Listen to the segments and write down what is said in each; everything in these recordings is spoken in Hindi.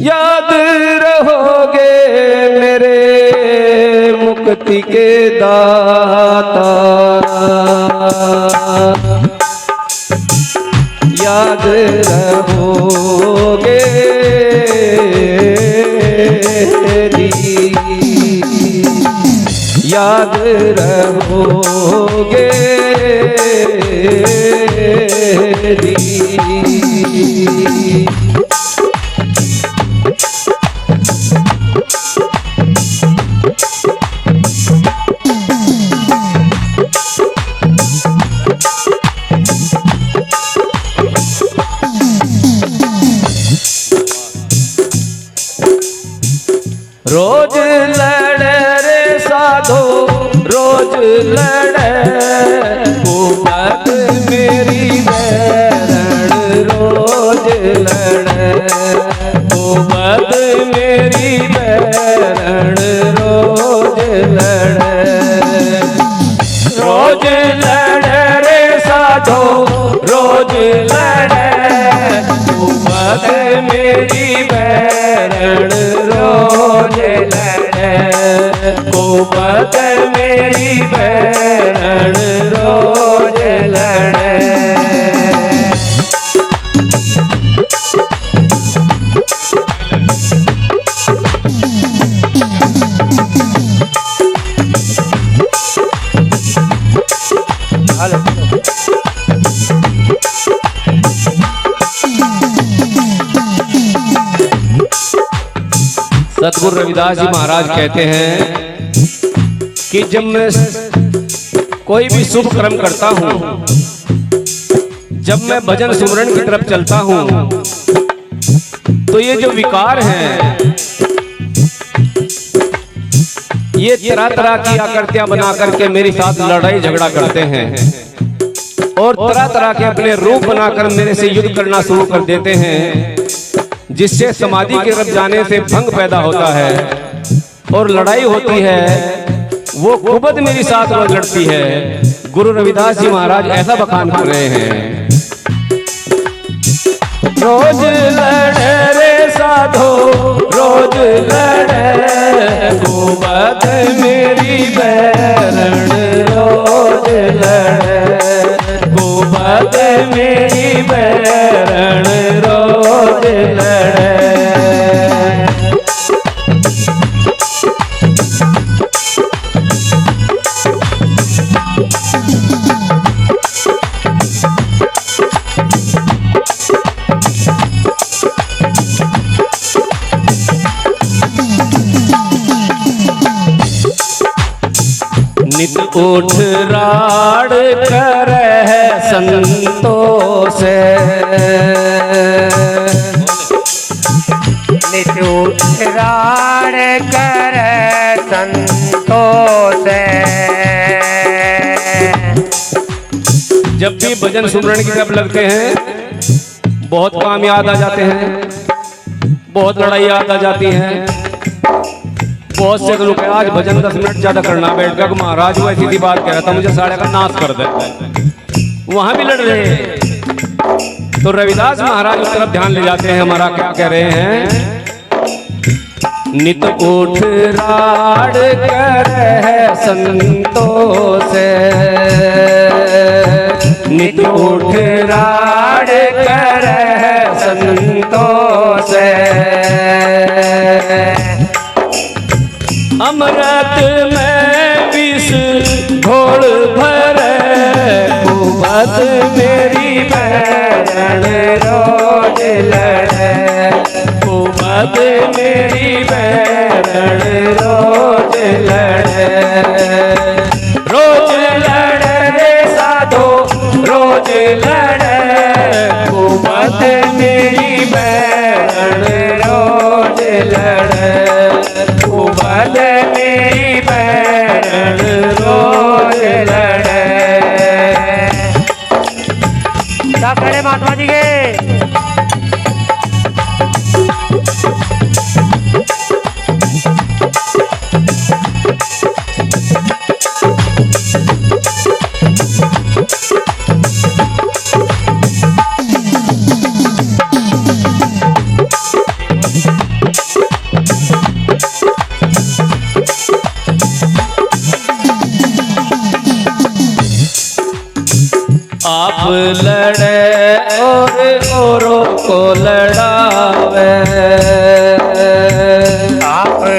याद रहोगे मेरे मुक्ति के दाता, याद रहोगे याद रहोगे रोज लड़े रे साधो रोज लड़े कुबत मेरी बैरण रोज लड़े कुबत मेरी बैरण रोज लड़े रे साधो रोज लड़े कुबत मेरी बैरण रोज लड़े कुबत मेरी बैरण रोज लड़े। सतगुरु रविदास जी महाराज कहते हैं कि जब मैं कोई भी शुभ कर्म करता हूँ, जब मैं भजन सुमरन की तरफ चलता हूँ, तो ये जो विकार हैं ये तरह तरह की आकृतियां बना करके मेरे साथ लड़ाई झगड़ा करते हैं और तरह तरह के अपने रूप बनाकर मेरे से युद्ध करना शुरू कर देते हैं, जिससे समाधि के तरफ जाने से भंग पैदा होता है और लड़ाई होती है। वो कुबत मेरी साथ रोज लड़ती है। गुरु रविदास जी महाराज ऐसा बखान कर रहे हैं। रोज लड़े रे साधो रोज लड़े कुबत मेरी बैरण रोज लड़े कुबत मेरी बैरण रोज लड़े। नित उठ राड़ कर संतोष नित उठ राड़ कर संतोष। जब भी भजन सुमरन की तरफ लगते हैं बहुत काम याद आ जाते हैं, बहुत लड़ाई याद आ जाती है। बहुत से लोग आज भजन 10 मिनट ज्यादा करना बैठ गया, महाराज वो ऐसी बात कह रहा था मुझे साढ़े का नाश कर दे, वहां भी लड़ रहे हैं। तो रविदास महाराज उस तरफ ध्यान ले जाते हैं। हमारा क्या कह रहे हैं? नित उठ राड़ कर संतोष नित उठ राड़ कर संतोष। अमृत में विष घोल भर कुबत मेरी बैरण रोज लड़े कुबत मेरी बैरण रोज लड़े। रोज लड़े रे साधो रोज लड़े कुबत मेरी बैरण रोज लड़े कुबत मेरी बैरण रोज लड़े। क्या करे महात्मा जी के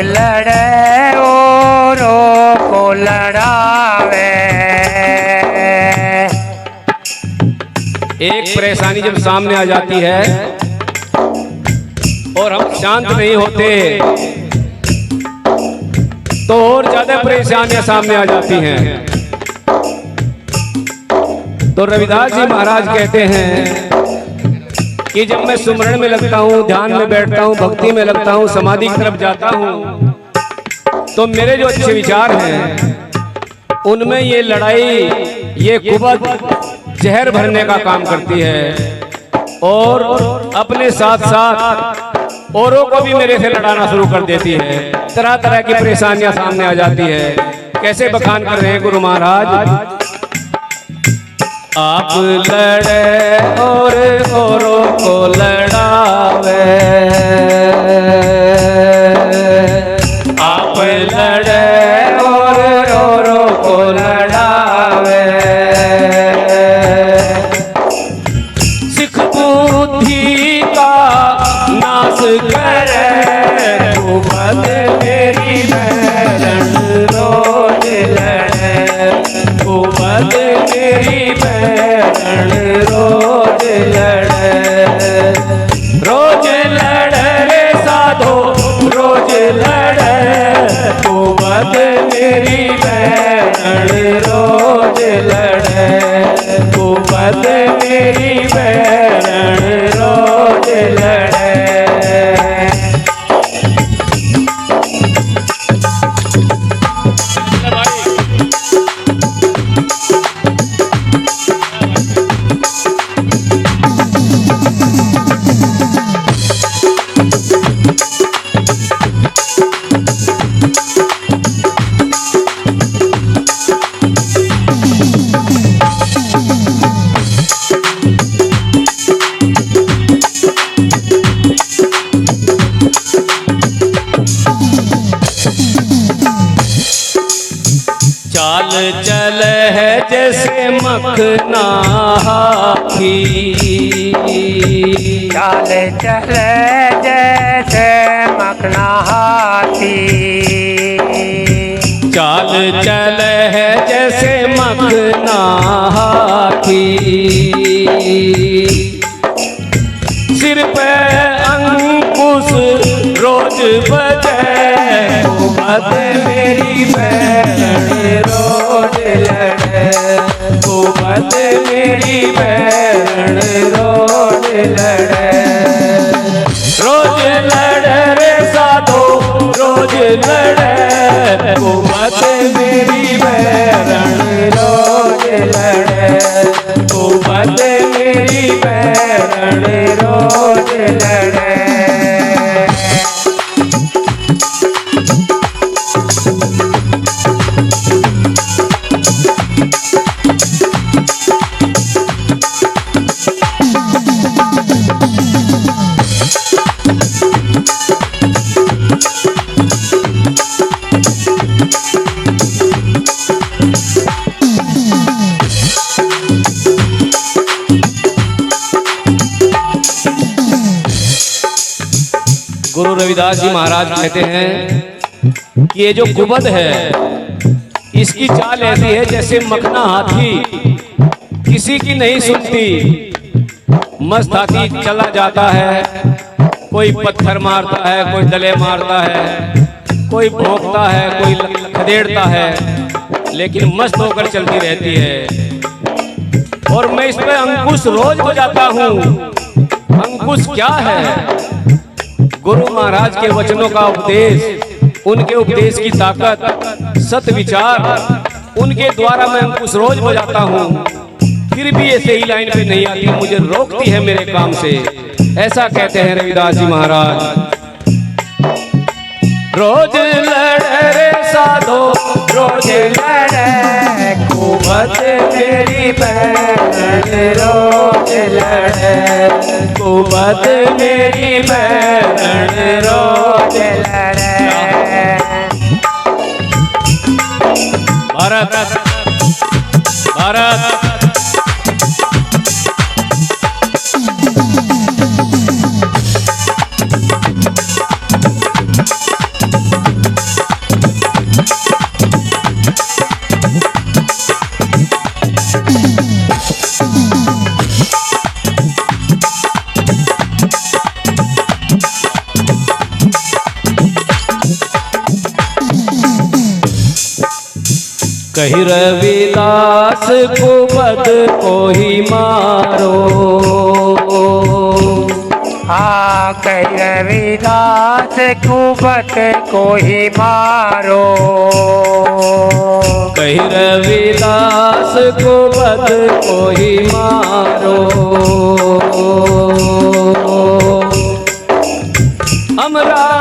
लड़े औरों को लड़ावे। एक परेशानी जब सामने आ जाती है और हम शांत नहीं होते तो और ज्यादा परेशानियां सामने आ जाती हैं। तो रविदास जी महाराज कहते हैं कि जब मैं सुमरण में लगता हूँ, ध्यान में बैठता हूँ, भक्ति में लगता हूँ, समाधि की तरफ जाता हूँ, तो मेरे जो अच्छे विचार हैं उनमें ये लड़ाई, ये कुबत जहर भरने का काम करती है और अपने साथ साथ औरों को भी मेरे से लड़ाना शुरू कर देती है। तरह तरह की परेशानियां सामने आ जाती है। कैसे बखान कर रहे हैं गुरु महाराज? आप लड़े और औरों को लड़ावे, आप लड़े और औरों को लड़ावे, सिख बुद्धि का नाश करे, कुबत मेरी बहन रोज लड़े, कुबत मेरी बहन रोज लड़े, रोज लड़े रे साधो रोज लड़े, कुबत मेरी बहन रोज लड़े, कुबत मेरी बहन रोज लड़े। चाल चल है जैसे मखना हाथी, चाल चले जैसे मखना हाथी, चाल चल है जैसे मखना हाथी, सिर पे अंकुश रोज बजे, कुबत मेरी बहन रोज लड़े, कुबत मेरी बहन रोज लड़े, रोज लड़े रे साधो रोज लड़े, कुबत मेरी बहन रोज लड़े, कुबत मेरी बहन रोज लड़े। गुरु रविदास जी महाराज कहते हैं कि ये जो कुबत है इसकी चाल ऐसी है जैसे मखना हाथी, किसी की नहीं सुनती, मस्त हाथी चला जाता है, कोई पत्थर मारता है, कोई डले मारता है, कोई भौंकता है, कोई खदेड़ता है, लेकिन मस्त होकर चलती रहती है। और मैं इस पे अंकुश रोज बजाता हूँ। अंकुश क्या है? गुरु महाराज के वचनों का उपदेश, उनके उपदेश की ताकत, सत विचार, उनके द्वारा मैं अंकुश रोज बजाता हूँ। फिर भी ये सही लाइन पे नहीं आती, मुझे रोकती है मेरे काम से। ऐसा कहते हैं रविदास जी महाराज। रोज लड़े रे साधो रोज लड़े, कुबत मेरी बहन रोज लड़े, कुबत मेरी बहन रोज लड़े। भारत भारत कही रविदास कुबद को ही मारो। कही रविदास कुबत को ही मारो। कही रविदास कुबद को ही मारो। हमरा